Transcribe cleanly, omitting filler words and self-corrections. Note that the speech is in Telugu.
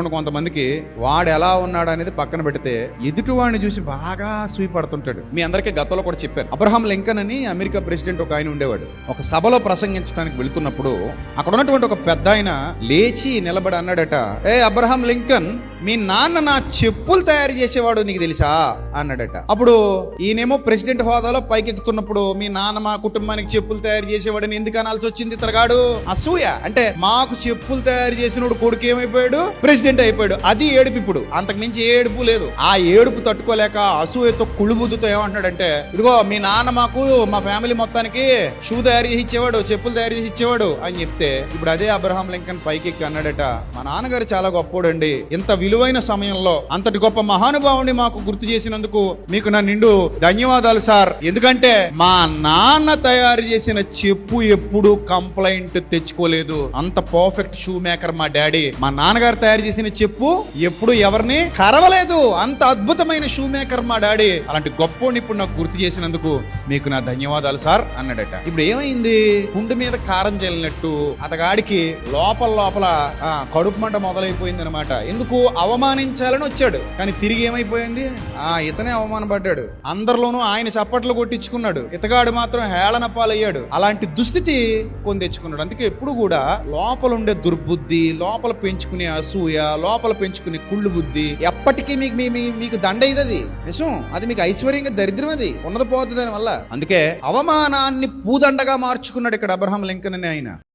కొంతమందికి వాడు ఎలా ఉన్నాడు అనేది పక్కన పెడితే ఎదుటివాడిని చూసి బాగా సూయిపడుతుంటాడు. మీ అందరికీ గతంలో కూడా చెప్పాను, అబ్రహాం లింకన్ అని అమెరికా ప్రెసిడెంట్ ఒక ఆయన ఉండేవాడు. ఒక సభలో ప్రసంగించడానికి వెళుతున్నప్పుడు అక్కడ ఉన్నటువంటి ఒక పెద్ద ఆయన లేచి నిలబడి అన్నాడట, ఏ అబ్రహాం లింకన్, మీ నాన్న నా చెప్పులు తయారు చేసేవాడు నీకు తెలుసా అన్నాడట. అప్పుడు ఈయనేమో ప్రెసిడెంట్ హోదాలో పైకెక్కుతున్నప్పుడు మీ నాన్న మా కుటుంబానికి చెప్పులు తయారు చేసేవాడని ఎందుకు అనాల్సి వచ్చింది? ఇతరగాడు అసూయ. అంటే మాకు చెప్పులు తయారు చేసినోడు కొడుకు ఏమైపోయాడు? ప్రెసిడెంట్ అయిపోయాడు. అది ఏడుపు. ఇప్పుడు అంతకు మించి ఏడుపు లేదు. ఆ ఏడుపు తట్టుకోలేక అసూయతో కుళ్ళుబుద్దుతో ఏమంటున్నాడంటే, ఇదిగో మీ నాన్న మాకు మా ఫ్యామిలీ మొత్తానికి షూ తయారు చేసి ఇచ్చేవాడు, చెప్పులు తయారు చేసి ఇచ్చేవాడు అని చెప్తే, ఇప్పుడు అదే అబ్రహాం లింకన్ పైకెక్కి అన్నాడట, మా నాన్నగారు చాలా గొప్పోడండి, ఇంత విలువైన సమయంలో అంతటి గొప్ప మహానుభావుని మాకు గుర్తు చేసినందుకు మీకు నా నిండు ధన్యవాదాలు సార్. ఎందుకంటే మా నాన్న తయారు చేసిన చెప్పు ఎప్పుడు కంప్లైంట్ తెచ్చుకోలేదు. అంత పర్ఫెక్ట్ షూ మేకర్ మా డాడీ. మా నాన్నగారు తయారు చేసిన చెప్పు ఎప్పుడు ఎవరిని కరవలేదు. అంత అద్భుతమైన షూ మేకర్ మా డాడీ. అలాంటి గొప్పోని ఇప్పుడు నాకు గుర్తు చేసినందుకు మీకు నా ధన్యవాదాలు సార్ అన్నాడట. ఇప్పుడు ఏమైంది? పుండు మీద కారం చెల్లినట్టు అతగాడికి లోపల కడుపు మంట మొదలైపోయింది అనమాట. ఎందుకు? అవమానించాలని వచ్చాడు, కానీ తిరిగి ఏమైపోయింది? ఇతనే అవమానపడ్డాడు. అందరిలోనూ ఆయన చప్పట్లు కొట్టించుకున్నాడు, ఇతగాడు మాత్రం హేళన పాలయ్యాడు. అలాంటి దుస్థితి కొని తెచ్చుకున్నాడు. అందుకే ఎప్పుడు కూడా లోపల ఉండే దుర్బుద్ధి, లోపల పెంచుకునే అసూయ, లోపల పెంచుకునే కుళ్ళు బుద్ధి ఎప్పటికీ మీకు దండయిదది నిజం. అది మీకు ఐశ్వర్యంగా దరిద్రం, అది ఉన్నది పోతుంది దాని వల్ల. అందుకే అవమానాన్ని పూదండగా మార్చుకున్నాడు ఇక్కడ అబ్రహాం లింకన్ అని ఆయన.